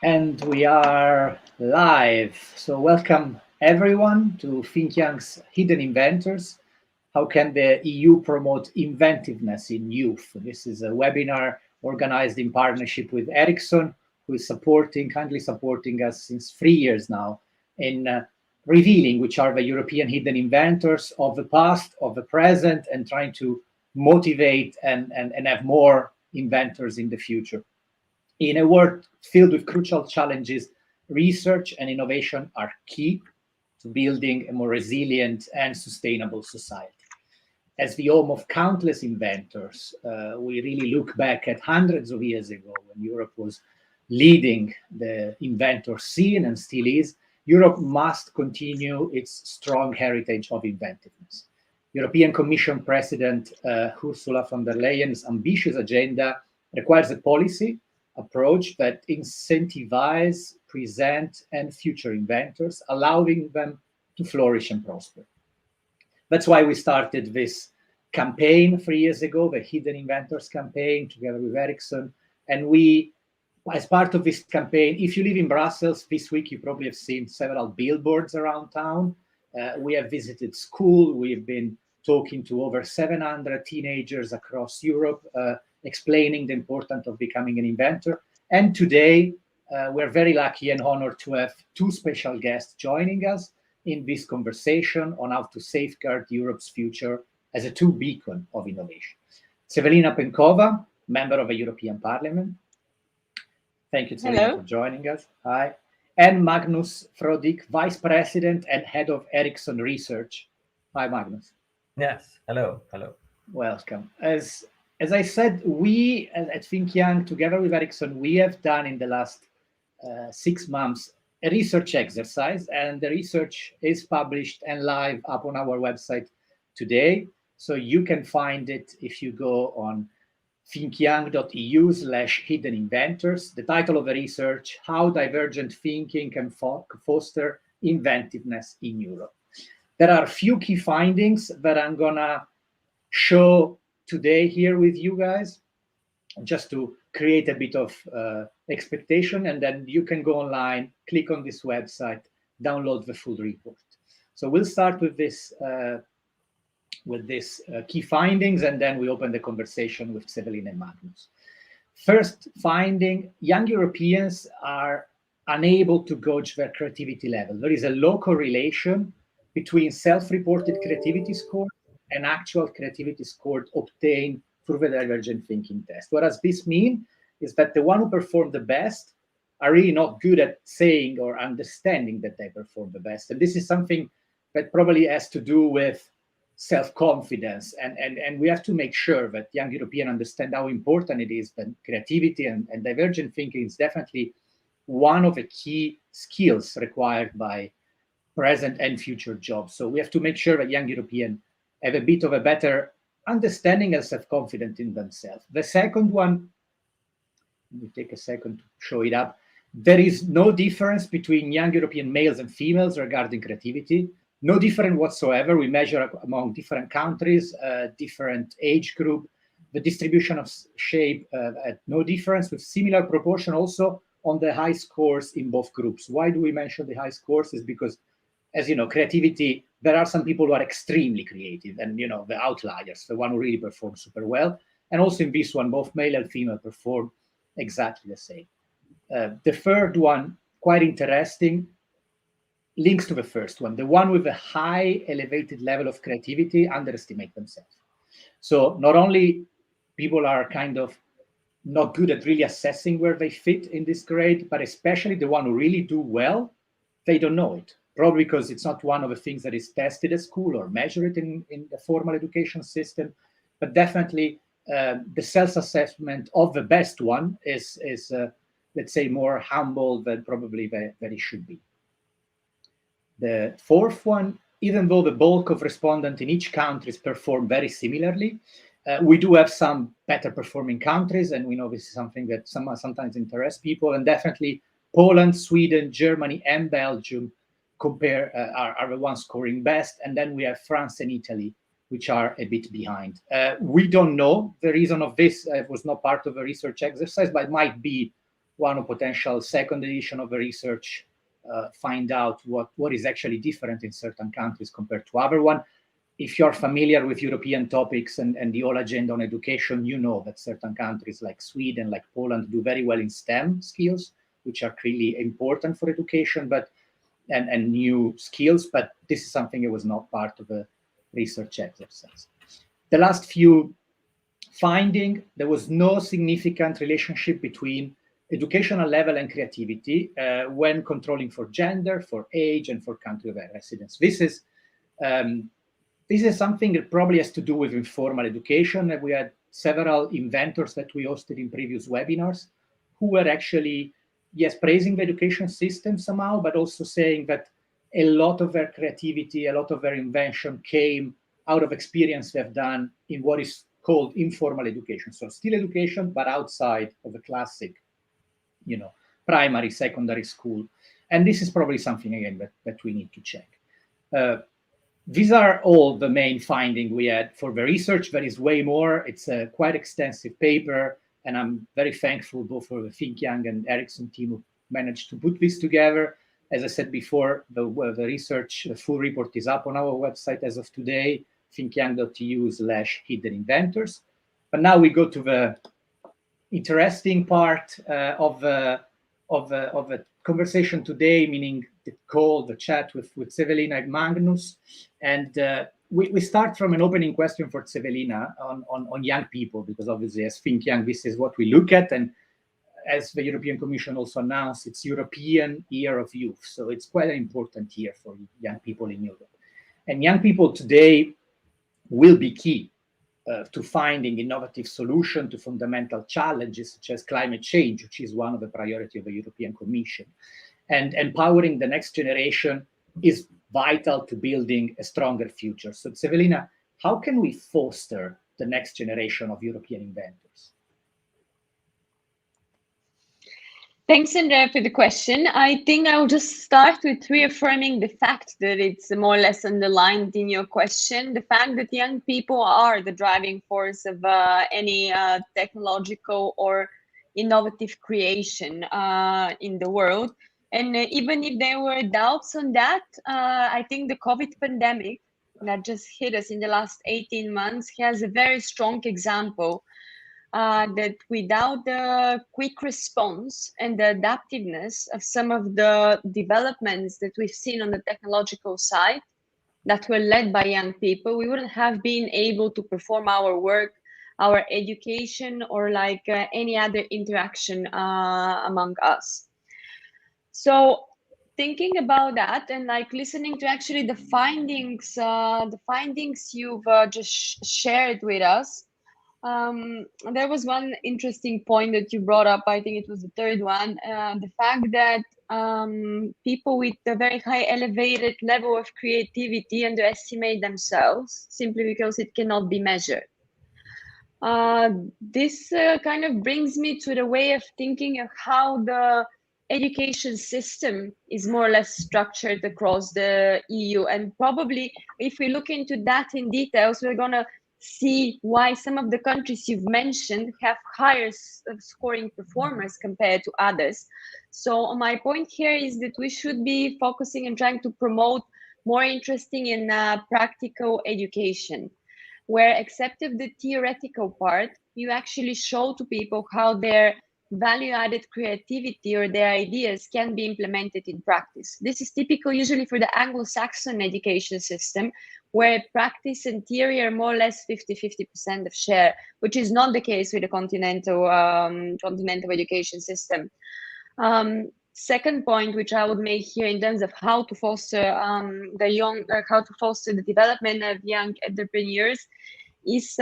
And we are live. So welcome everyone to Think Young's Hidden Inventors. How can the EU promote inventiveness in youth? This is a webinar organized in partnership with Ericsson, who is kindly supporting us since 3 years now in revealing which are the European hidden inventors of the past, of the present, and trying to motivate and have more inventors in the future. In a world filled with crucial challenges, research and innovation are key to building a more resilient and sustainable society. As the home of countless inventors, we really look back at hundreds of years ago when Europe was leading the inventor scene and still is. Europe must continue its strong heritage of inventiveness. European Commission President Ursula von der Leyen's ambitious agenda requires a policy approach that incentivize, present, and future inventors, allowing them to flourish and prosper. That's why we started this campaign 3 years ago, the Hidden Inventors campaign, together with Ericsson. And we, as part of this campaign, if you live in Brussels this week, you probably have seen several billboards around town. We have visited school. We've been talking to over 700 teenagers across Europe, explaining the importance of becoming an inventor. And today, we're very lucky and honored to have two special guests joining us in this conversation on how to safeguard Europe's future as a true beacon of innovation. Tsvetelina Penkova, member of the European Parliament. Thank you, Tsvetelina, for joining us. Hi. And Magnus Frodigh, Vice President and Head of Ericsson Research. Hi, Magnus. Yes, hello. Welcome. As I said, we at Think Young, together with Ericsson, we have done in the last 6 months a research exercise, and the research is published and live up on our website today. So you can find it if you go on thinkyoung.eu/hidden inventors. The title of the research, How Divergent Thinking Can Foster Inventiveness in Europe. There are a few key findings that I'm gonna show today here with you guys, just to create a bit of expectation, and then you can go online, click on this website, download the full report. So we'll start with this key findings, and then we open the conversation with Tsvetelina and Magnus. First finding, young Europeans are unable to gauge their creativity level. There is a low correlation between self-reported creativity score and actual creativity score obtained through the divergent thinking test. What does this mean? Is that the one who perform the best are really not good at saying or understanding that they perform the best. And this is something that probably has to do with self-confidence. And we have to make sure that young Europeans understand how important it is that creativity and divergent thinking is definitely one of the key skills required by present and future jobs. So we have to make sure that young Europeans have a bit of a better understanding and self-confidence in themselves. The second one, let me take a second to show it up. There is no difference between young European males and females regarding creativity. No difference whatsoever. We measure among different countries, different age group. The distribution of shape at no difference, with similar proportion also on the high scores in both groups. Why do we mention the high scores? Is because, as you know, creativity, there are some people who are extremely creative and, you know, the outliers, the one who really performs super well. And also in this one, both male and female perform exactly the same. The third one, quite interesting, links to the first one. The one with a high elevated level of creativity underestimate themselves. So not only people are kind of not good at really assessing where they fit in this grade, but especially the one who really do well, they don't know it. Probably because it's not one of the things that is tested at school or measured in the formal education system, but definitely the self-assessment of the best one is let's say, more humble than probably that it should be. The fourth one, even though the bulk of respondents in each country perform very similarly, we do have some better performing countries, and we know this is something that sometimes interests people, and definitely Poland, Sweden, Germany, and Belgium are the ones scoring best, and then we have France and Italy, which are a bit behind. We don't know the reason of this. It was not part of a research exercise, but it might be one or potential second edition of the research, find out what is actually different in certain countries compared to other one. If you're familiar with European topics and the whole agenda on education, you know that certain countries like Sweden, like Poland, do very well in STEM skills, which are really important for education, and new skills, but this is something that was not part of a research exercise. The last few finding, there was no significant relationship between educational level and creativity when controlling for gender, for age, and for country of residence. This is something that probably has to do with informal education. We had several inventors that we hosted in previous webinars who were actually, yes, praising the education system somehow, but also saying that a lot of their creativity, a lot of their invention came out of experience they've done in what is called informal education. So still education, but outside of the classic, primary, secondary school. And this is probably something, again, that we need to check. These are all the main findings we had for the research. There is way more. It's a quite extensive paper, and I'm very thankful both for the Think Young and Ericsson team who managed to put this together. As I said before, the research full report is up on our website as of today, thinkyoung.eu/hidden inventors. But now we go to the interesting part of the conversation today, meaning the call, the chat with Tsvetelina and Magnus. And we start from an opening question for Tsvetelina on young people, because obviously as Think Young, this is what we look at. And as the European Commission also announced, it's European Year of Youth. So it's quite an important year for young people in Europe. And young people today will be key to finding innovative solutions to fundamental challenges such as climate change, which is one of the priorities of the European Commission. And empowering the next generation is vital to building a stronger future. So Tsvetelina, how can we foster the next generation of European inventors? Thanks, Andrea, for the question. I think I'll just start with reaffirming the fact that it's more or less underlined in your question, the fact that young people are the driving force of any technological or innovative creation in the world. And even if there were doubts on that, I think the COVID pandemic that just hit us in the last 18 months has a very strong example that without the quick response and the adaptiveness of some of the developments that we've seen on the technological side that were led by young people, we wouldn't have been able to perform our work, our education, or like any other interaction among us. So thinking about that and like listening to actually the findings you've just shared with us, there was one interesting point that you brought up. I think it was the third one, the fact that people with a very high elevated level of creativity underestimate themselves simply because it cannot be measured. This kind of brings me to the way of thinking of how the education system is more or less structured across the EU. And probably if we look into that in details, we're going to see why some of the countries you've mentioned have higher scoring performers compared to others. So my point here is that we should be focusing and trying to promote more interesting and practical education, where except of the theoretical part, you actually show to people how their value-added creativity or their ideas can be implemented in practice. This is typical usually for the Anglo-Saxon education system, where practice and theory are more or less 50-50% of share, which is not the case with the continental education system. Second point, which I would make here in terms of how to foster the development of young entrepreneurs, is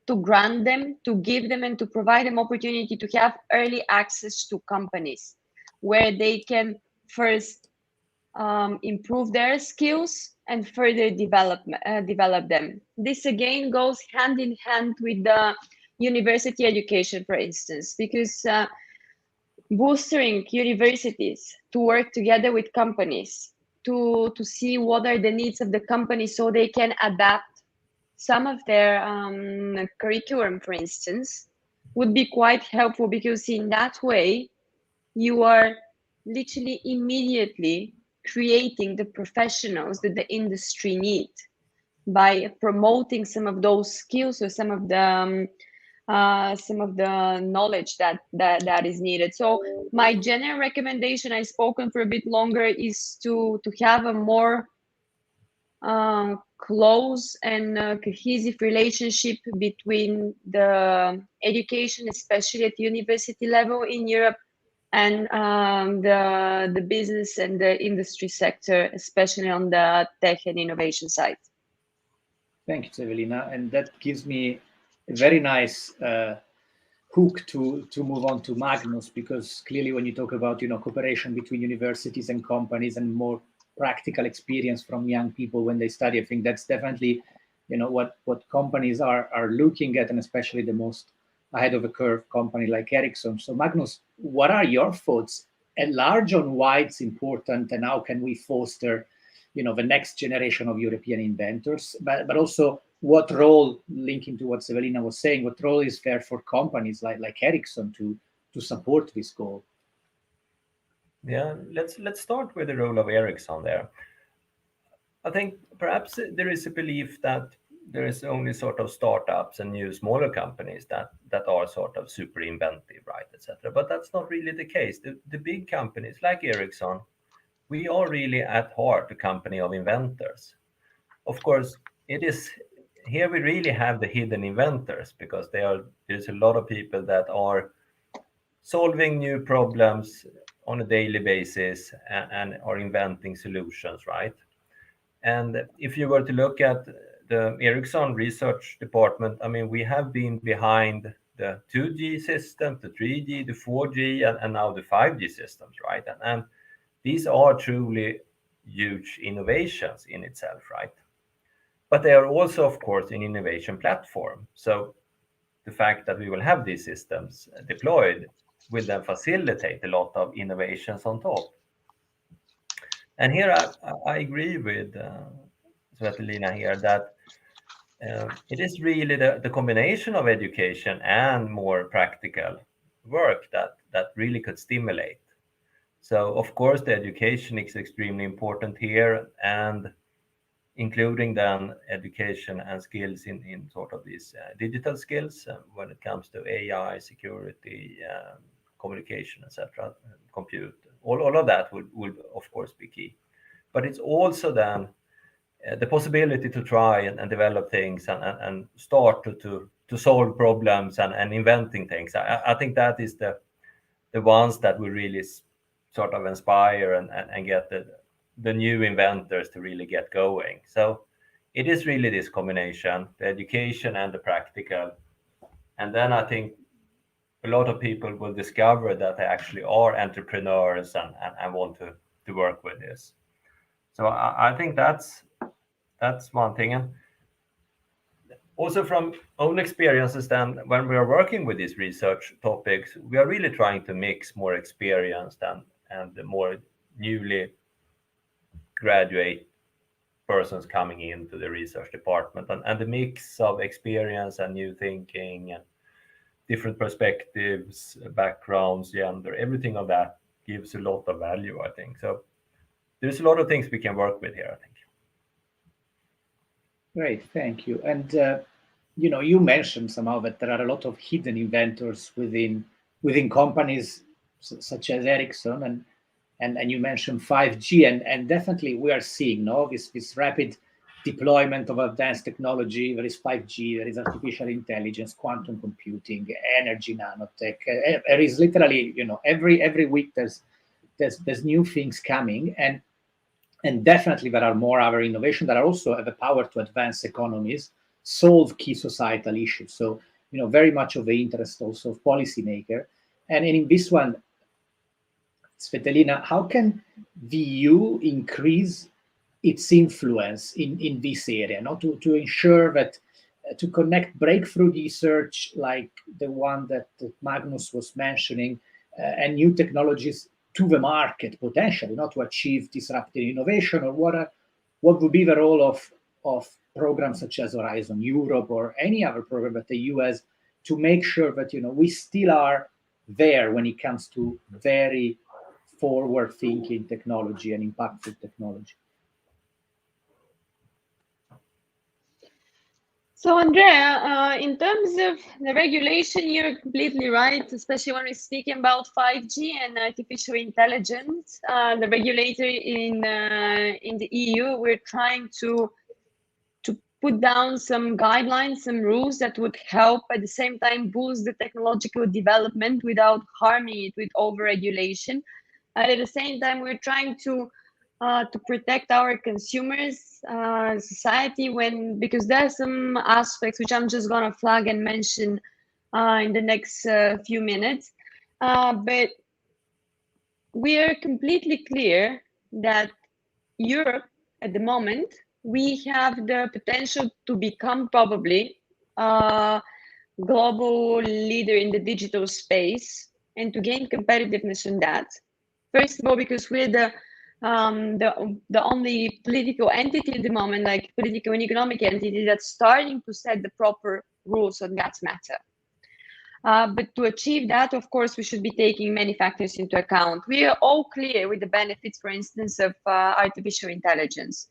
to grant them, to give them, and to provide them opportunity to have early access to companies where they can first improve their skills and further develop them. This again goes hand in hand with the university education, for instance, because boosting universities to work together with companies to see what are the needs of the company so they can adapt some of their curriculum, for instance, would be quite helpful, because in that way you are literally immediately creating the professionals that the industry need by promoting some of those skills or some of the knowledge that is needed. So my general recommendation, I've spoken for a bit longer, is to have a more close and cohesive relationship between the education, especially at university level in Europe, and the business and the industry sector, especially on the tech and innovation side. Thank you, Tsvetelina. And that gives me a very nice hook to move on to Magnus, because clearly when you talk about cooperation between universities and companies and more practical experience from young people when they study, I think that's definitely what companies are looking at, and especially the most ahead of a curve company like Ericsson. So Magnus, what are your thoughts at large on why it's important, and how can we foster the next generation of European inventors, but also what role, linking to what Tsvetelina was saying, what role is there for companies like Ericsson to support this goal? Yeah, let's start with the role of Ericsson there. I think perhaps there is a belief that there is only sort of startups and new smaller companies that are sort of super inventive, right, etc. But that's not really the case. The big companies like Ericsson, we are really at heart a company of inventors. Of course, it is here we really have the hidden inventors, because there's a lot of people that are solving new problems on a daily basis and are inventing solutions, right? And if you were to look at the Ericsson research department, I mean, we have been behind the 2G system, the 3G, the 4G, and now the 5G systems, right? And these are truly huge innovations in itself, right? But they are also, of course, an innovation platform. So the fact that we will have these systems deployed will then facilitate a lot of innovations on top. And here I agree with Tsvetelina here that it is really the combination of education and more practical work that really could stimulate. So of course the education is extremely important here, and including then education and skills in sort of these digital skills when it comes to AI, security, communication, etc., compute. All of that would of course be key. But it's also then the possibility to try and develop things and start to solve problems and inventing things. I think that is the ones that will really sort of inspire and get the new inventors to really get going. So it is really this combination, the education and the practical. And then I think a lot of people will discover that they actually are entrepreneurs and want to work with this. So I think that's one thing. And also from own experiences, then when we are working with these research topics, we are really trying to mix more experienced and the more newly graduate persons coming into the research department, and the mix of experience and new thinking and different perspectives, backgrounds, gender, everything of that gives a lot of value, I think. So there's a lot of things we can work with here, I think. Great, thank you. And you mentioned somehow that there are a lot of hidden inventors within companies such as Ericsson, and you mentioned 5G, and definitely we are seeing this rapid deployment of advanced technology. There is 5G, there is artificial intelligence, quantum computing, energy, nanotech. There is literally, every week there's new things coming, and definitely there are more other innovations that are also have the power to advance economies, solve key societal issues. So, very much of the interest also of policymaker. And in this one, Tsvetelina, how can the EU increase its influence in this area, to ensure that to connect breakthrough research like the one that Magnus was mentioning and new technologies to the market potentially, to achieve disruptive innovation, or what would be the role of programs such as Horizon Europe or any other program that the EU has to make sure that we still are there when it comes to very forward-thinking technology and impactful technology. So, Andrea, in terms of the regulation, you're completely right, especially when we're speaking about 5G and artificial intelligence. The regulator in the EU, we're trying to put down some guidelines, some rules that would help at the same time boost the technological development without harming it with over-regulation. At the same time, we're trying to protect our consumers, society, because there are some aspects which I'm just going to flag and mention in the next few minutes. But we are completely clear that Europe, at the moment, we have the potential to become probably a global leader in the digital space and to gain competitiveness in that. First of all, because we're the only political entity at the moment, like political and economic entity, that's starting to set the proper rules on that matter. But to achieve that, of course, we should be taking many factors into account. We are all clear with the benefits, for instance, of artificial intelligence.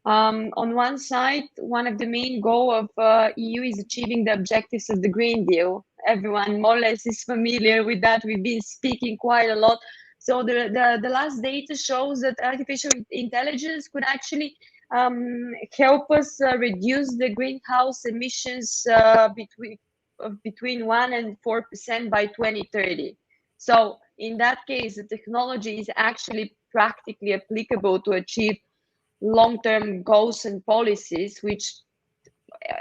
On one side, one of the main goals of EU is achieving the objectives of the Green Deal. Everyone more or less is familiar with that. We've been speaking quite a lot. So the last data shows that artificial intelligence could actually help us reduce the greenhouse emissions between 1% and 4% by 2030. So in that case, the technology is actually practically applicable to achieve long-term goals and policies, which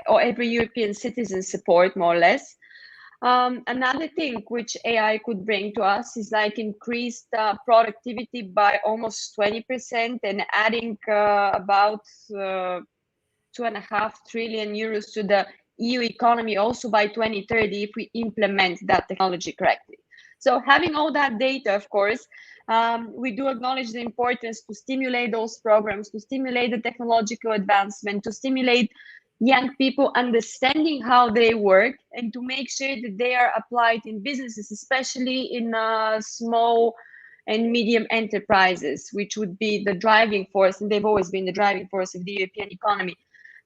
every European citizen support more or less. Another thing which AI could bring to us is like increased productivity by almost 20% and adding about 2.5 trillion euros to the EU economy also by 2030 if we implement that technology correctly. So having all that data, of course, we do acknowledge the importance to stimulate those programs, to stimulate the technological advancement, to stimulate young people understanding how they work, and to make sure that they are applied in businesses, especially in small and medium enterprises, which would be the driving force, and they've always been the driving force of the European economy.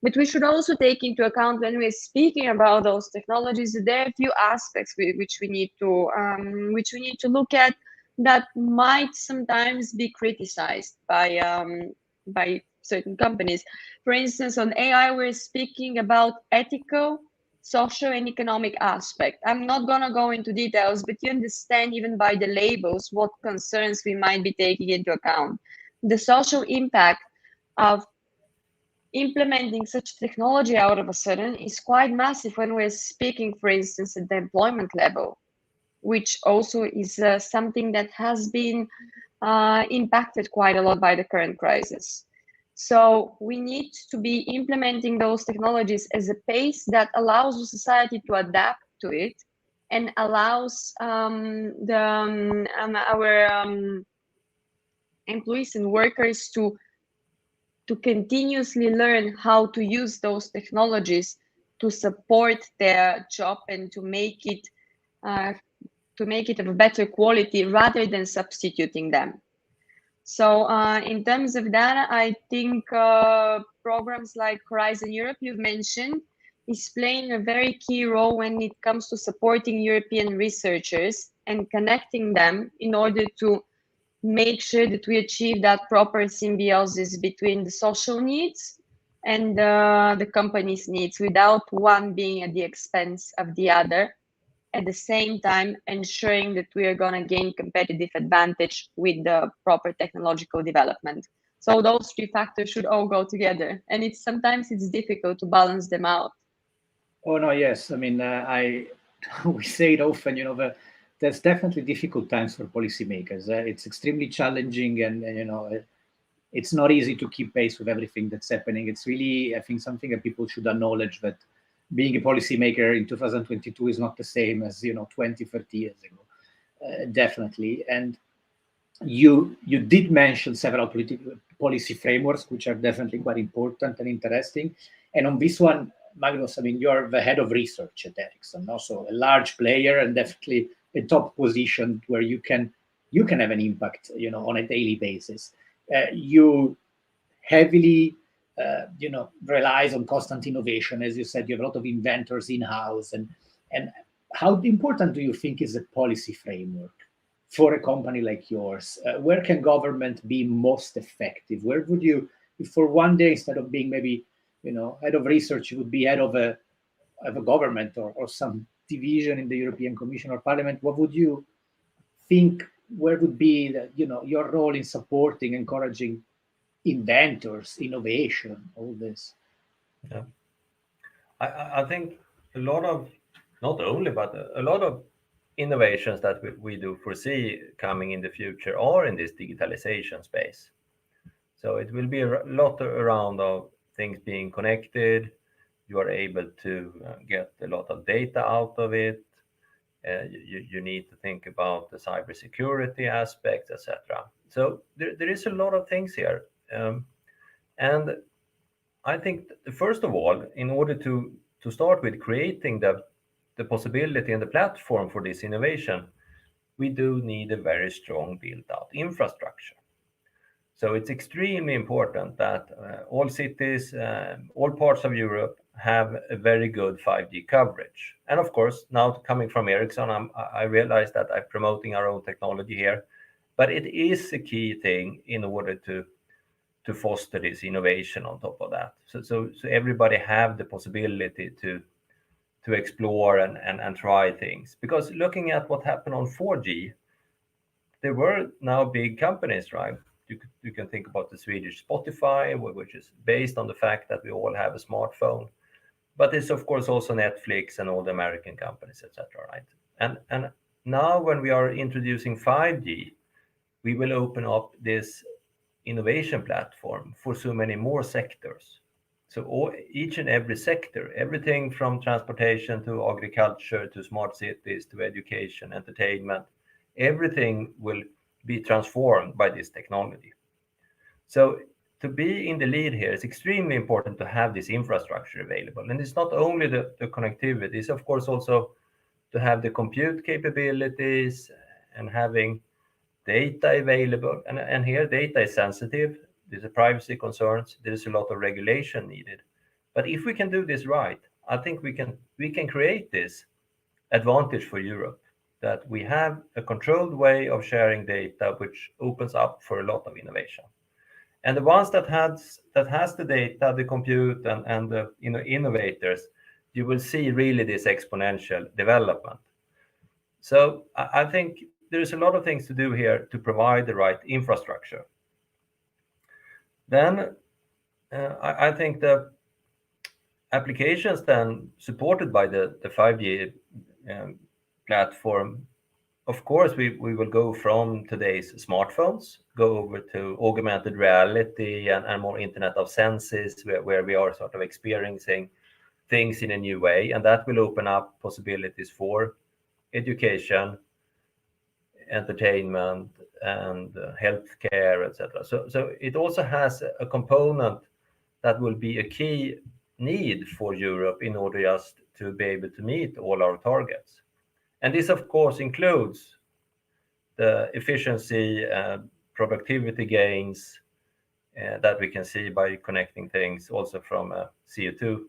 But we should also take into account when we're speaking about those technologies that there are a few aspects which we need to look at that might sometimes be criticized by certain companies. For instance, on AI, we're speaking about ethical, social, and economic aspect. I'm not going to go into details, but you understand even by the labels what concerns we might be taking into account. The social impact of implementing such technology out of a sudden is quite massive when we're speaking, for instance, at the employment level, which also is something that has been impacted quite a lot by the current crisis. So we need to be implementing those technologies as a pace that allows the society to adapt to it and allows our employees and workers to continuously learn how to use those technologies to support their job and to make it of a better quality rather than substituting them. So in terms of that, I think programs like Horizon Europe you've mentioned is playing a very key role when it comes to supporting European researchers and connecting them in order to make sure that we achieve that proper symbiosis between the social needs and the company's needs without one being at the expense of the other, at the same time ensuring that we are going to gain competitive advantage with the proper technological development. So those three factors should all go together, and sometimes it's difficult to balance them out. Oh no, yes. I mean, we say it often. There's definitely difficult times for policymakers. It's extremely challenging, and it's not easy to keep pace with everything that's happening. It's really, I think, something that people should acknowledge, that being a policymaker in 2022 is not the same as 20, 30 years ago. Definitely. And you did mention several policy frameworks, which are definitely quite important and interesting. And on this one, Magnus, I mean, you're the head of research at Ericsson, also a large player and definitely a top position where you can have an impact, on a daily basis. You heavily, relies on constant innovation. As you said, you have a lot of inventors in-house. And how important do you think is the policy framework for a company like yours? Where can government be most effective? Where would you, if for one day, instead of being maybe, head of research, you would be head of a government or some division in the European Commission or Parliament, what would you think, where would be your role in supporting, encouraging inventors, innovation, all this? Yeah, I think a lot of, not only, but a lot of innovations that we do foresee coming in the future are in this digitalization space. So it will be a lot around of things being connected. You are able to get a lot of data out of it. You need to think about the cybersecurity aspects, etc. So there is a lot of things here. And I think, first of all, in order to start with creating the possibility and the platform for this innovation, we do need a very strong built-out infrastructure. So it's extremely important that all cities, all parts of Europe have a very good 5G coverage. And of course, now coming from Ericsson, I realize that I'm promoting our own technology here, but it is a key thing in order to foster this innovation on top of that. So everybody have the possibility to explore and try things. Because looking at what happened on 4G, there were now big companies, right? You can think about the Swedish Spotify, which is based on the fact that we all have a smartphone. But it's of course also Netflix and all the American companies, etc. Right? And now when we are introducing 5G, we will open up this innovation platform for so many more sectors. So each and every sector, everything from transportation to agriculture to smart cities to education, entertainment, everything will be transformed by this technology. So to be in the lead here, it's extremely important to have this infrastructure available. And it's not only the connectivity, it's of course also to have the compute capabilities and having data available. And here data is sensitive, there's a privacy concerns, there's a lot of regulation needed. But if we can do this right, I think we can create this advantage for Europe, that we have a controlled way of sharing data, which opens up for a lot of innovation. And the ones that has the data, the compute, and the innovators, you will see really this exponential development. So I think there's a lot of things to do here to provide the right infrastructure. Then I think the applications then supported by the 5G platform, of course, we will go from today's smartphones, go over to augmented reality and more Internet of Senses, where we are sort of experiencing things in a new way. And that will open up possibilities for education, entertainment, and healthcare, etc. So it also has a component that will be a key need for Europe in order just to be able to meet all our targets. And this, of course, includes the efficiency, productivity gains that we can see by connecting things also from a CO2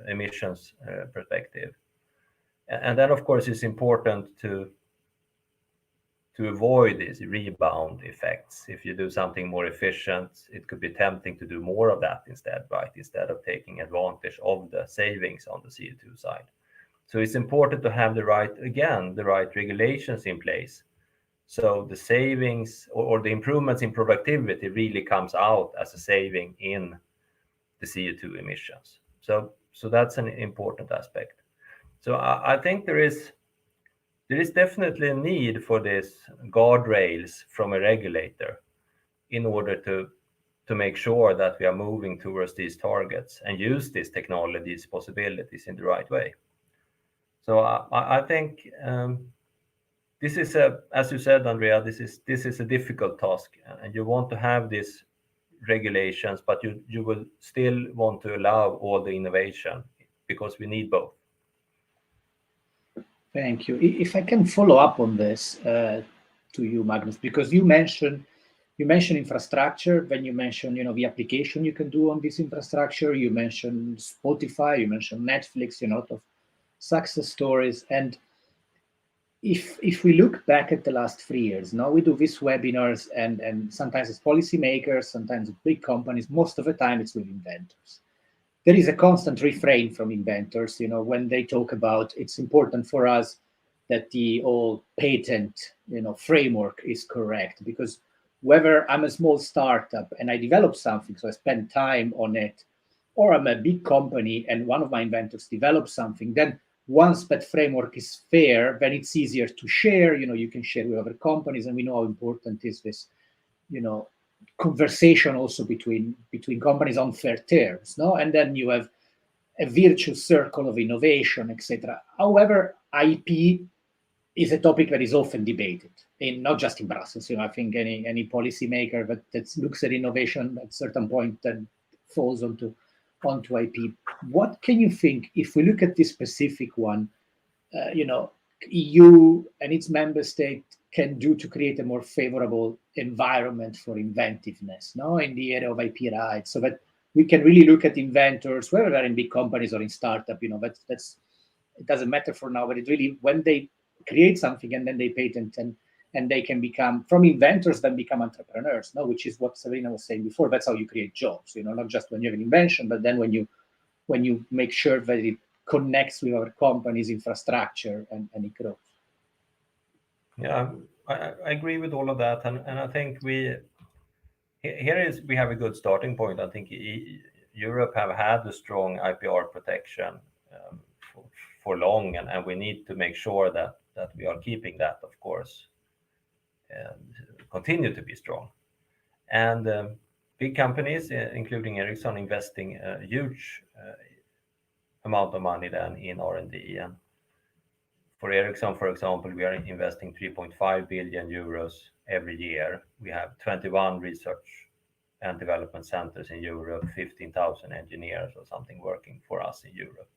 emissions perspective. And then, of course, it's important to avoid these rebound effects. If you do something more efficient, it could be tempting to do more of that instead, right? Instead of taking advantage of the savings on the CO2 side. So it's important to have the right regulations in place. So the savings or the improvements in productivity really comes out as a saving in the CO2 emissions. So that's an important aspect. So I think there is definitely a need for this guardrails from a regulator in order to make sure that we are moving towards these targets and use these technologies possibilities in the right way. So I think this is as you said, Andrea, this is a difficult task, and you want to have this regulations, but you will still want to allow all the innovation because we need both. Thank you. If I can follow up on this to you, Magnus, because you mentioned infrastructure when you mentioned the application you can do on this infrastructure. You mentioned Spotify, you mentioned Netflix, a lot of success stories. And if we look back at the last 3 years, now we do these webinars, and sometimes it's policymakers, sometimes it's big companies. Most of the time it's with inventors. There is a constant refrain from inventors, when they talk about it's important for us that the whole patent, framework is correct, because whether I'm a small startup and I develop something, so I spend time on it, or I'm a big company and one of my inventors develops something, then once that framework is fair, then it's easier to share. You can share with other companies, and we know how important is this, conversation also between companies on fair terms, no? And then you have a virtuous circle of innovation, etc. However, IP is a topic that is often debated, not just in Brussels. I think any policymaker that looks at innovation at a certain point then falls onto IP. What can you think, if we look at this specific one, EU and its member state can do to create a more favorable environment for inventiveness, in the area of IP rights, so that we can really look at inventors, whether they're in big companies or in startup, that's it doesn't matter for now, but it really, when they create something and then they patent and they can become, from inventors, then become entrepreneurs, which is what Tsvetelina was saying before. That's how you create jobs, not just when you have an invention, but then when you make sure that it connects with our company's infrastructure and it grows. Yeah, I agree with all of that, and I think we have a good starting point. I think Europe have had a strong IPR protection for long, and we need to make sure that we are keeping that, of course, and continue to be strong. And big companies, including Ericsson, investing a huge amount of money then in R&D. And for Ericsson, for example, we are investing 3.5 billion euros every year. We have 21 research and development centers in Europe, 15,000 engineers or something working for us in Europe.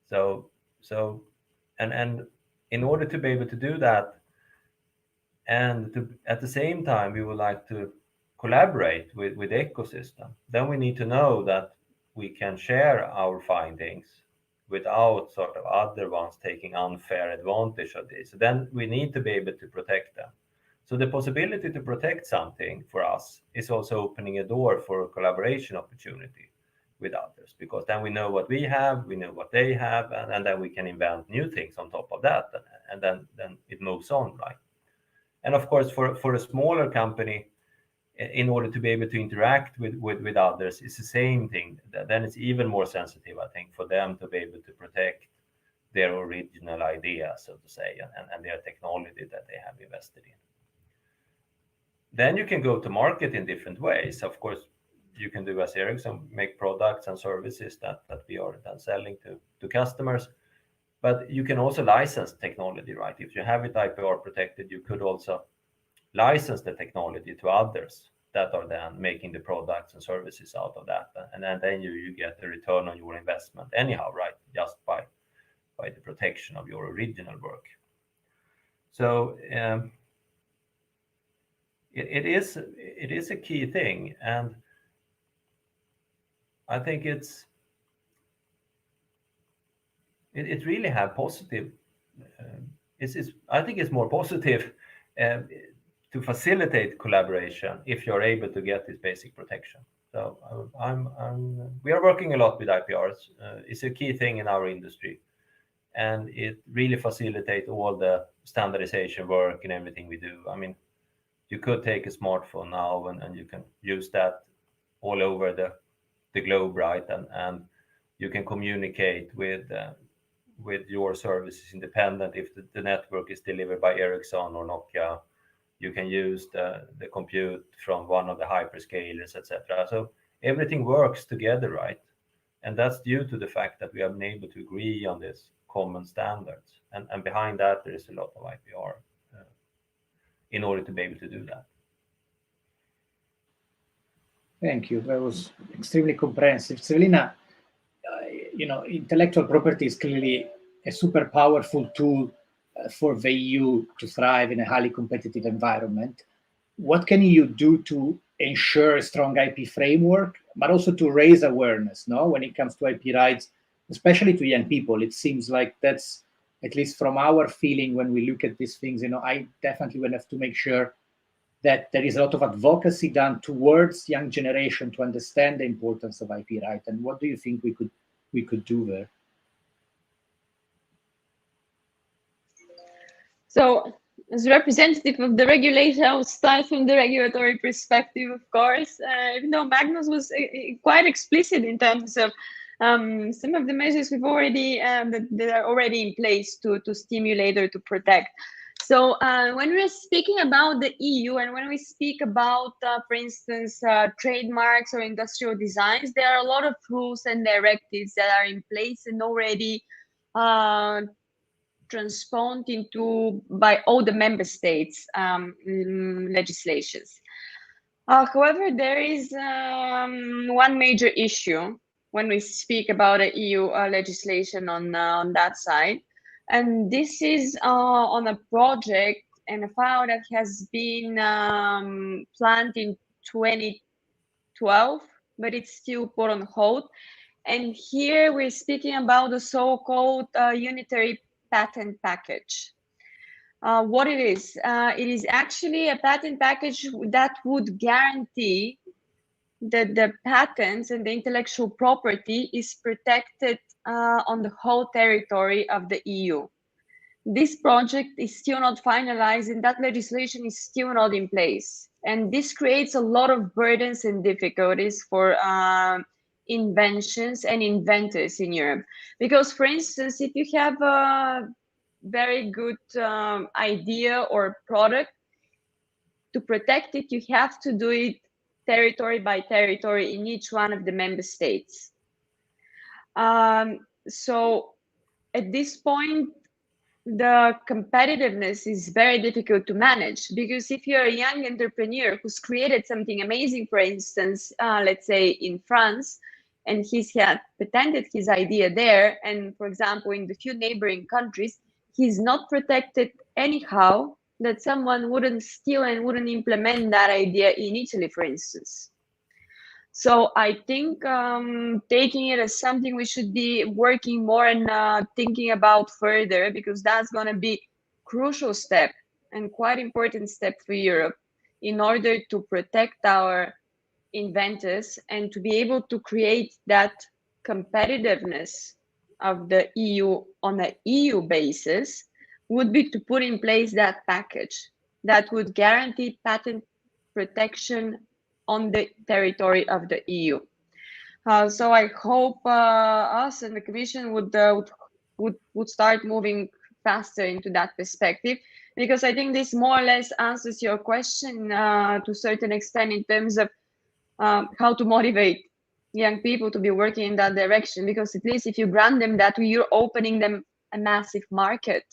So and in order to be able to do that, and at the same time, we would like to collaborate with the ecosystem, then we need to know that we can share our findings without sort of other ones taking unfair advantage of this. So then we need to be able to protect them. So the possibility to protect something for us is also opening a door for a collaboration opportunity with others, because then we know what we have, we know what they have, and then we can invent new things on top of that, and then it moves on, right? And of course, for a smaller company, in order to be able to interact with others, it's the same thing. Then it's even more sensitive, I think, for them to be able to protect their original idea, so to say, and their technology that they have invested in. Then you can go to market in different ways. Of course, you can do as Ericsson, make products and services that we are then selling to customers. But you can also license technology, right? If you have it IPR protected, you could also license the technology to others that are then making the products and services out of that. And then you get a return on your investment anyhow, right? Just by the protection of your original work. So it is a key thing. And I think it really have positive, I think it's more positive to facilitate collaboration if you're able to get this basic protection. So we are working a lot with IPRs. It's a key thing in our industry, and it really facilitates all the standardization work and everything we do. I mean, you could take a smartphone now and you can use that all over the globe, right? And you can communicate with your services independent if the network is delivered by Ericsson or Nokia. You can use the compute from one of the hyperscalers, etc. So everything works together, right? And that's due to the fact that we have been able to agree on this common standards. And behind that, there is a lot of IPR in order to be able to do that. Thank you. That was extremely comprehensive. Tsvetelina, intellectual property is clearly a super powerful tool for the EU to thrive in a highly competitive environment. What can you do to ensure a strong IP framework, but also to raise awareness, when it comes to IP rights, especially to young people? It seems like that's, at least from our feeling when we look at these things, I definitely will have to make sure that there is a lot of advocacy done towards young generation to understand the importance of IP right. And what do you think we could do there? So, as representative of the regulator, I will start from the regulatory perspective, of course. Even though Magnus was quite explicit in terms of some of the measures we've already that are already in place to stimulate or to protect. So when we're speaking about the EU and when we speak about, for instance, trademarks or industrial designs, there are a lot of rules and directives that are in place and already transposed by all the member states legislations. However, there is one major issue when we speak about EU legislation on that side. And this is on a project and a file that has been planned in 2012, but it's still put on hold. And here we're speaking about the so-called unitary patent package. What it is actually a patent package that would guarantee that the patents and the intellectual property is protected on the whole territory of the EU. This project is still not finalized and that legislation is still not in place. And this creates a lot of burdens and difficulties for inventions and inventors in Europe. Because, for instance, if you have a very good idea or product, to protect it, you have to do it territory by territory in each one of the member states. So at this point, the competitiveness is very difficult to manage, because if you're a young entrepreneur who's created something amazing, for instance, let's say in France, and he's had patented his idea there, and for example, in the few neighboring countries, he's not protected anyhow, that someone wouldn't steal and wouldn't implement that idea in Italy, for instance. So I think taking it as something we should be working more and thinking about further, because that's going to be crucial step and quite important step for Europe in order to protect our inventors and to be able to create that competitiveness of the EU on an EU basis, would be to put in place that package that would guarantee patent protection on the territory of the EU. So I hope us and the Commission would start moving faster into that perspective, because I think this more or less answers your question to a certain extent in terms of how to motivate young people to be working in that direction. Because at least if you grant them that, you're opening them a massive market.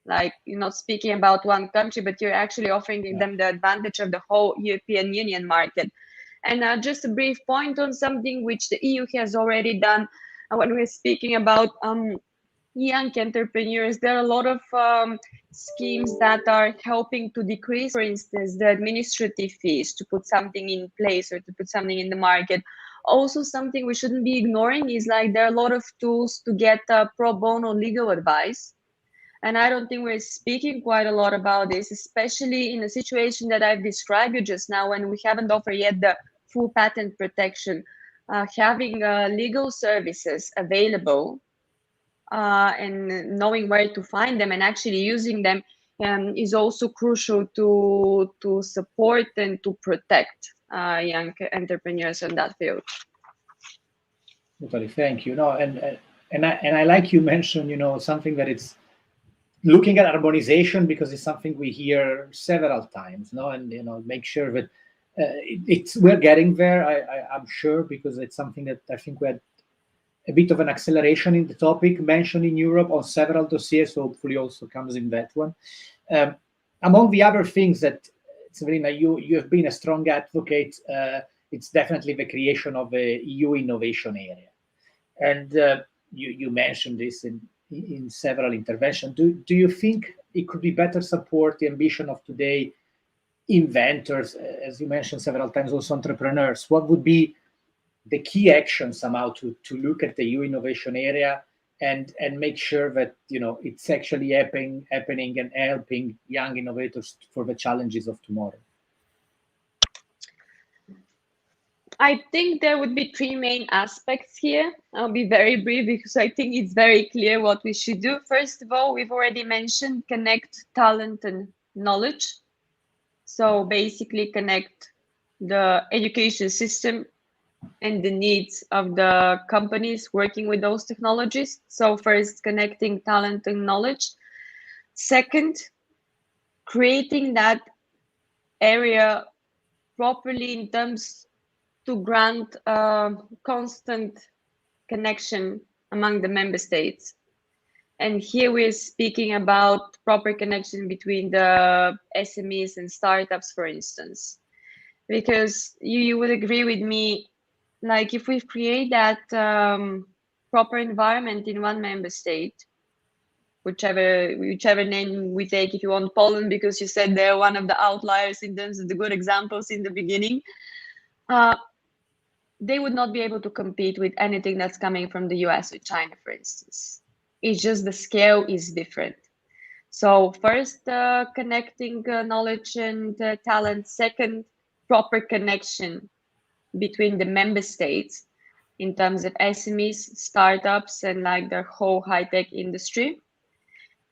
Like, you're not speaking about one country, but you're actually offering them the advantage of the whole European Union market. And just a brief point on something which the EU has already done when we're speaking about young entrepreneurs. There are a lot of schemes that are helping to decrease, for instance, the administrative fees to put something in place or to put something in the market. Also, something we shouldn't be ignoring is like there are a lot of tools to get pro bono legal advice. And I don't think we're speaking quite a lot about this, especially in a situation that I've described you just now, when we haven't offered yet the full patent protection. Having legal services available and knowing where to find them and actually using them is also crucial to support and to protect young entrepreneurs in that field. Totally, thank you. No, and I like you mentioned, something that it's looking at harmonization, because it's something we hear several times, and make sure that we're getting there. I'm sure, because it's something that I think we had a bit of an acceleration in the topic mentioned in Europe on several dossiers, so hopefully also comes in that one. Among the other things that, Tsvetelina, you have been a strong advocate it's definitely the creation of a EU innovation area. And you mentioned this in several interventions. Do you think it could be better support the ambition of today inventors, as you mentioned several times, also entrepreneurs? What would be the key action somehow to look at the EU innovation area and make sure that it's actually happening and helping young innovators for the challenges of tomorrow? I think there would be three main aspects here. I'll be very brief because I think it's very clear what we should do. First of all, we've already mentioned connect talent and knowledge. So basically connect the education system and the needs of the companies working with those technologies. So first, connecting talent and knowledge. Second, creating that area properly in terms to grant a constant connection among the member states. And here we're speaking about proper connection between the SMEs and startups, for instance, because you would agree with me, like if we create that proper environment in one member state, whichever name we take, if you want Poland, because you said they're one of the outliers in terms of the good examples in the beginning, they would not be able to compete with anything that's coming from the US or China, for instance. It's just the scale is different. So first, connecting knowledge and talent. Second, proper connection between the member states in terms of SMEs, startups, and like the whole high-tech industry.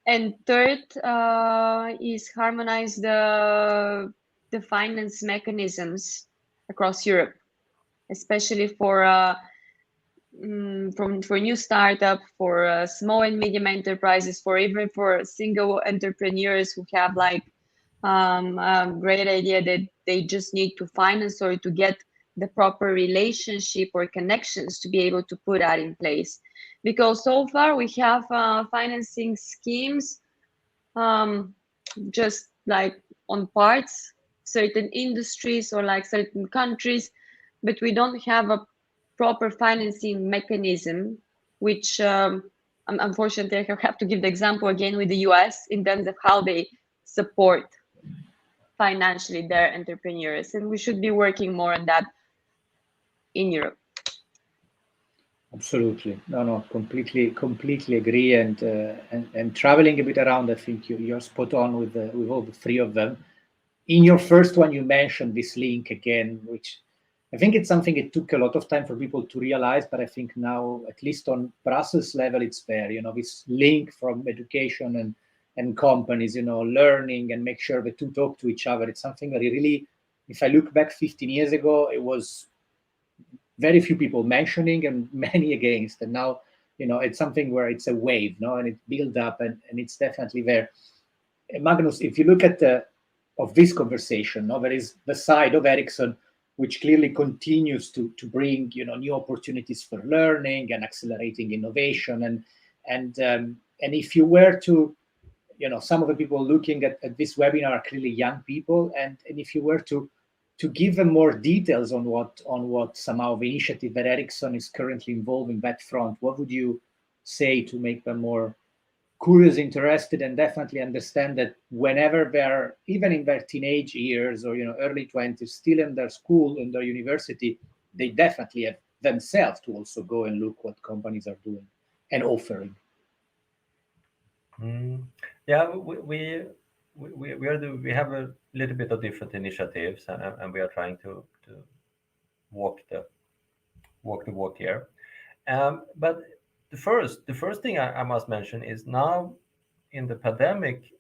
And third is harmonize the finance mechanisms across Europe, especially for new startup, for small and medium enterprises, for even for single entrepreneurs who have like a great idea that they just need to finance or to get the proper relationship or connections to be able to put that in place. Because so far we have financing schemes just like on parts, certain industries or like certain countries, but we don't have a proper financing mechanism, which unfortunately I have to give the example again with the US in terms of how they support financially their entrepreneurs. And we should be working more on that in Europe. Absolutely. No, completely agree. And traveling a bit around, I think you're spot on with all the three of them. In your first one, you mentioned this link again, which I think it's something it took a lot of time for people to realize, but I think now, at least on Brussels level, it's there. This link from education and companies, learning and make sure the two talk to each other. It's something that really, if I look back 15 years ago, it was very few people mentioning and many against. And now, it's something where it's a wave, and it builds up and it's definitely there. And Magnus, if you look at of this conversation, there is the side of Ericsson, which clearly continues to bring, new opportunities for learning and accelerating innovation. And if you were to, some of the people looking at this webinar are clearly young people. And if you were to give them more details on what somehow the initiative that Ericsson is currently involved in that front, what would you say to make them more curious, interested, and definitely understand that whenever they're even in their teenage years or early 20s, still in their school, in their university, they definitely have themselves to also go and look what companies are doing and offering. Yeah, we have a little bit of different initiatives, and we are trying to walk the walk here. But the first thing I must mention is now in the pandemic,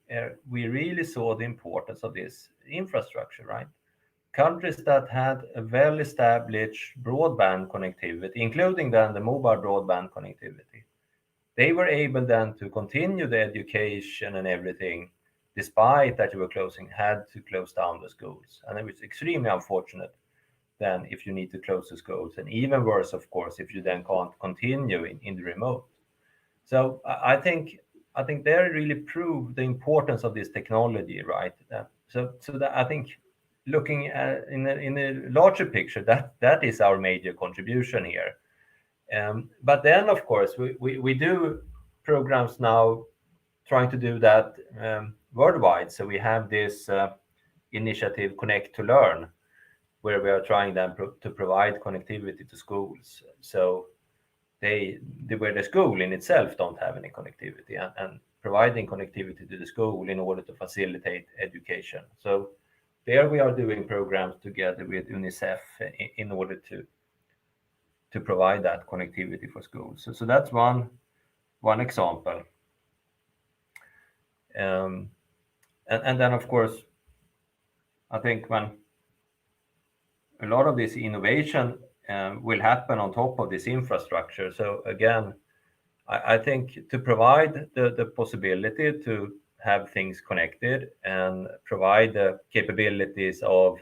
we really saw the importance of this infrastructure, right? Countries that had a well-established broadband connectivity, including then the mobile broadband connectivity, they were able then to continue the education and everything, despite that you were had to close down the schools. And it was extremely unfortunate then if you need to close the schools, and even worse, of course, if you then can't continue in the remote. So I think they really proved the importance of this technology, right? So that I think looking at in a larger picture, that is our major contribution here. But then, of course, we do programs now trying to do that worldwide. So we have this initiative Connect to Learn, where we are trying then to provide connectivity to schools. So where the school in itself don't have any connectivity, and providing connectivity to the school in order to facilitate education. So there we are doing programs together with UNICEF in order to provide that connectivity for schools. So that's one example. And then, of course, I think when a lot of this innovation will happen on top of this infrastructure. So again, I think to provide the possibility to have things connected and provide the capabilities of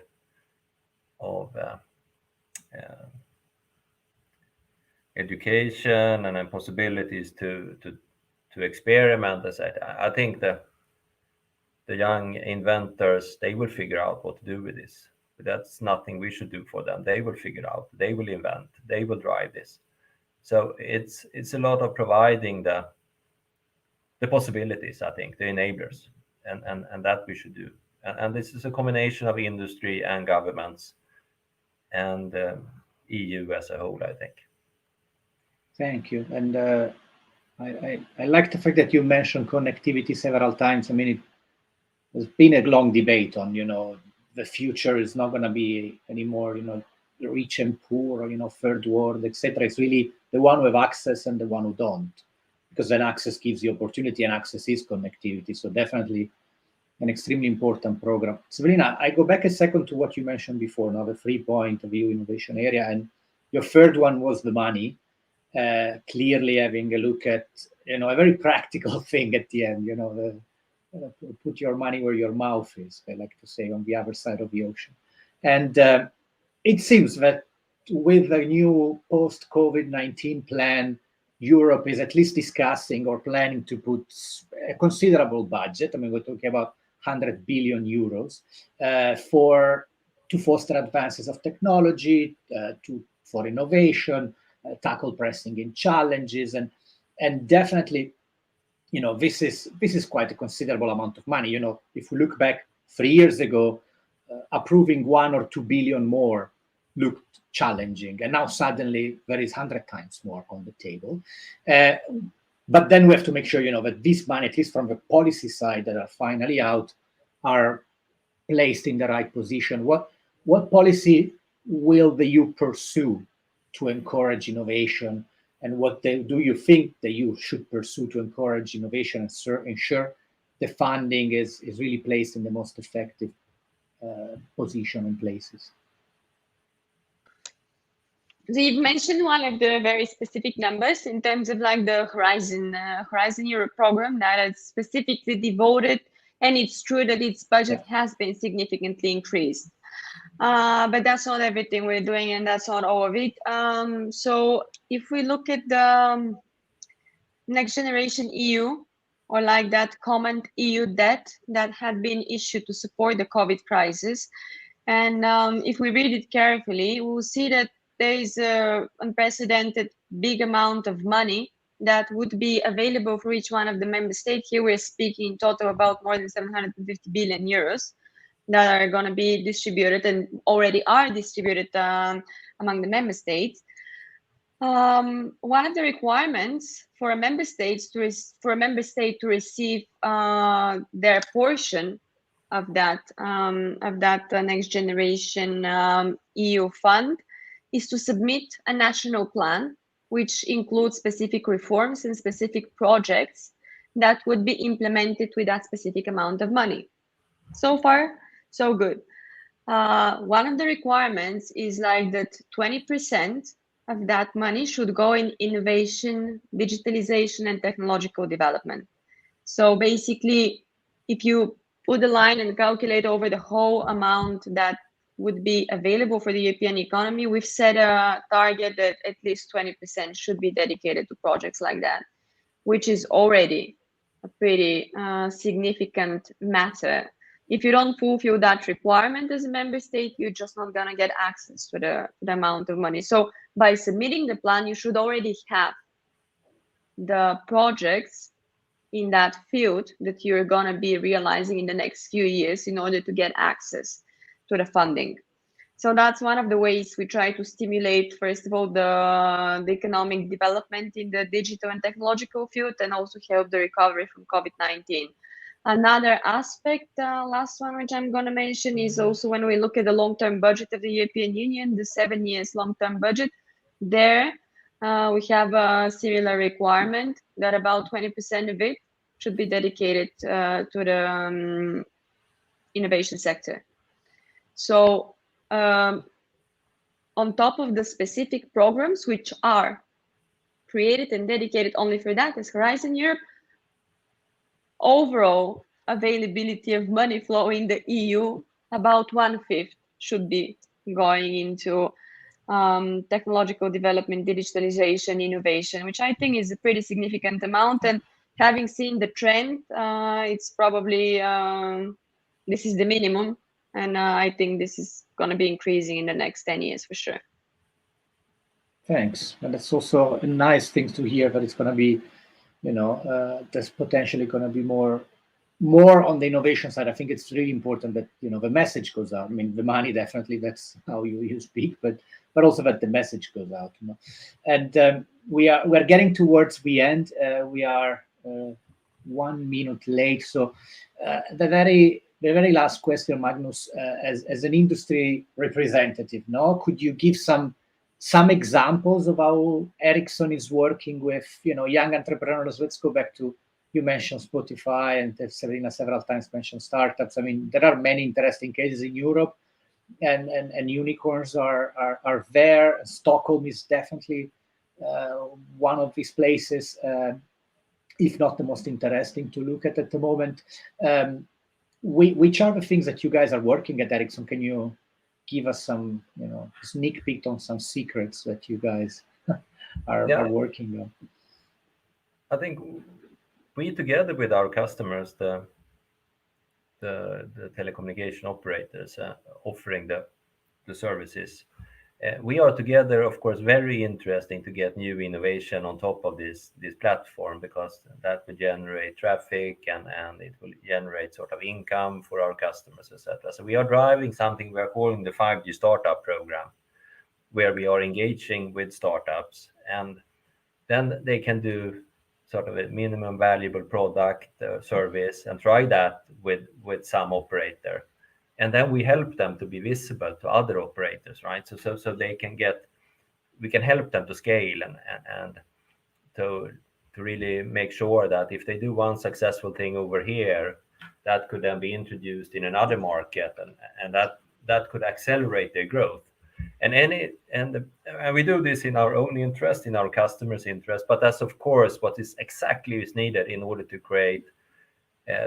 education and then possibilities to experiment, I think the young inventors, they will figure out what to do with this. But that's nothing we should do for them. They will figure out, they will invent, they will drive this. So it's a lot of providing the possibilities, I think, the enablers, and that we should do. And this is a combination of industry and governments and EU as a whole, I think. Thank you. And I like the fact that you mentioned connectivity several times. I mean, there's been a long debate on, the future is not going to be anymore, rich and poor, or, third world, etc. It's really the one with access and the one who don't, because then access gives you opportunity and access is connectivity. So definitely an extremely important program. Tsvetelina, I go back a second to what you mentioned before, now the 3-point view innovation area, and your third one was the money. Clearly having a look at, a very practical thing at the end, put your money where your mouth is, I like to say, on the other side of the ocean. And it seems that with the new post-COVID-19 plan, Europe is at least discussing or planning to put a considerable budget. I mean, we're talking about 100 billion euros to foster advances of technology, for innovation, tackle pressing challenges, and definitely, this is quite a considerable amount of money. If we look back 3 years ago, approving 1 or 2 billion more looked challenging, and now suddenly there is 100 times more on the table. But then we have to make sure, that this money, at least from the policy side, that are finally out, are placed in the right position. What policy will the EU pursue to encourage innovation, and what do you think the EU should pursue to encourage innovation and ensure the funding is really placed in the most effective position and places? So you've mentioned one of the very specific numbers in terms of like the Horizon Europe program that is specifically devoted, and it's true that its budget has been significantly increased. But that's not everything we're doing, and that's not all of it. So if we look at the Next Generation EU, or like that common EU debt that had been issued to support the COVID crisis, and if we read it carefully, we'll see that there is an unprecedented big amount of money that would be available for each one of the member states. Here we're speaking in total about more than 750 billion euros that are going to be distributed and already are distributed among the member states. One of the requirements for a member state to receive their portion of that Next Generation EU fund is to submit a national plan, which includes specific reforms and specific projects that would be implemented with that specific amount of money. So far, so good. One of the requirements is like that 20% of that money should go in innovation, digitalization, and technological development. So basically, if you put a line and calculate over the whole amount that would be available for the European economy, we've set a target that at least 20% should be dedicated to projects like that, which is already a pretty significant matter if you don't fulfill that requirement as a member state, you're just not going to get access to the amount of money. So by submitting the plan, you should already have the projects in that field that you're going to be realizing in the next few years in order to get access to the funding. So that's one of the ways we try to stimulate, first of all, the economic development in the digital and technological field, and also help the recovery from COVID-19. Another aspect, last one, which I'm going to mention, is also when we look at the long-term budget of the European Union, the 7 years long-term budget, there we have a similar requirement that about 20% of it should be dedicated to the innovation sector. So on top of the specific programs which are created and dedicated only for that, as Horizon Europe, overall availability of money flow in the EU, about 1/5 should be going into technological development, digitalization, innovation, which I think is a pretty significant amount. And having seen the trend, it's probably, this is the minimum. And I think this is going to be increasing in the next 10 years for sure. Thanks. And that's also a nice thing to hear, that it's going to be, there's potentially going to be more on the innovation side. I think it's really important that, the message goes out. I mean, the money, definitely, that's how you speak, but also that the message goes out, And we're getting towards the end. We are 1 minute late. So the very last question, Magnus, as an industry representative, could you give some examples of how Ericsson is working with, young entrepreneurs? Let's go back to, you mentioned Spotify, and Tsvetelina several times mentioned startups. I mean, there are many interesting cases in Europe, and unicorns are there. Stockholm is definitely one of these places, if not the most interesting to look at the moment. Which are the things that you guys are working at Ericsson? Can you give us some, sneak peek on some secrets that you guys are working on? I think we, together with our customers, the telecommunication operators offering the services, we are together, of course, very interesting to get new innovation on top of this platform, because that will generate traffic and it will generate sort of income for our customers, etc. So we are driving something we are calling the 5G startup program, where we are engaging with startups, and then they can do sort of a minimum valuable product service and try that with some operator. And then we help them to be visible to other operators, right? So they can we can help them to scale and to really make sure that if they do one successful thing over here, that could then be introduced in another market, and that could accelerate their growth. And we do this in our own interest, in our customers' interest, but that's of course what is needed in order to create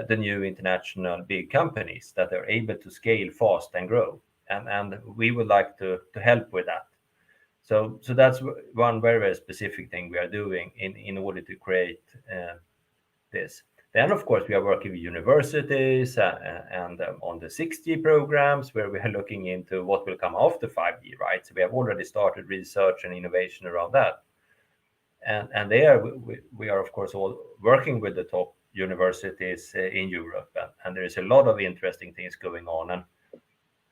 the new international big companies that are able to scale fast and grow, and we would like to help with that. So that's one very, very specific thing we are doing in order to create this. Then of course we are working with universities and on the 6G programs, where we are looking into what will come after 5G, right? So we have already started research and innovation around that, and there we are of course all working with the top universities in Europe, and there is a lot of interesting things going on. And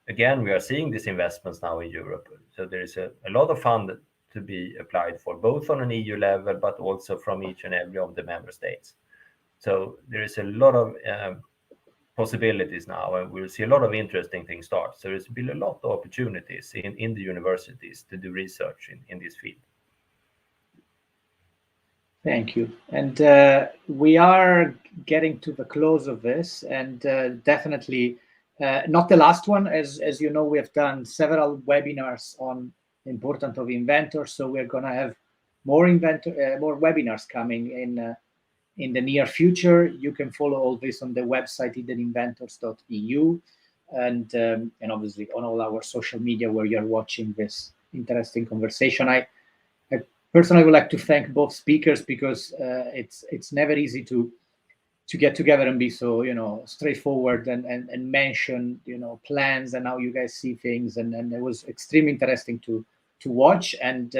again, we are seeing these investments now in Europe. So there is a lot of fund to be applied for, both on an EU level, but also from each and every of the member states. So there is a lot of possibilities now, and we'll see a lot of interesting things start. So there's been a lot of opportunities in the universities to do research in this field. Thank you. And we are getting to the close of this, and definitely not the last one. As you know, we have done several webinars on the importance of inventors. So we're going to have more webinars coming in the near future. You can follow all this on the website hiddeninventors.eu, and obviously on all our social media where you're watching this interesting conversation. I personally would like to thank both speakers, because it's never easy to to get together and be so, straightforward and mention, plans and how you guys see things. And it was extremely interesting to watch and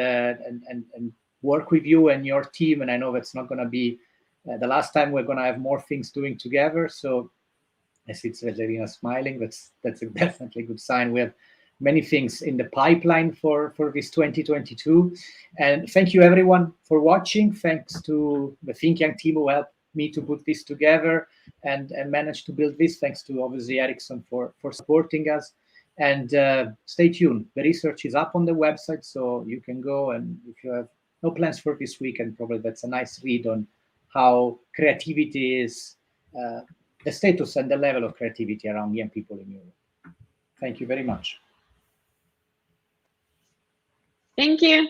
work with you and your team. And I know that's not going to be the last time. We're going to have more things doing together. So I see Tsvetelina smiling. That's definitely a good sign. We have many things in the pipeline for this 2022. And thank you everyone for watching. Thanks to the Think Young team who helped me to put this together and manage to build this. Thanks to obviously Ericsson for supporting us. And stay tuned. The research is up on the website, so you can go, and if you have no plans for this weekend, probably that's a nice read on how creativity is, the status and the level of creativity around young people in Europe. Thank you very much. Thank you.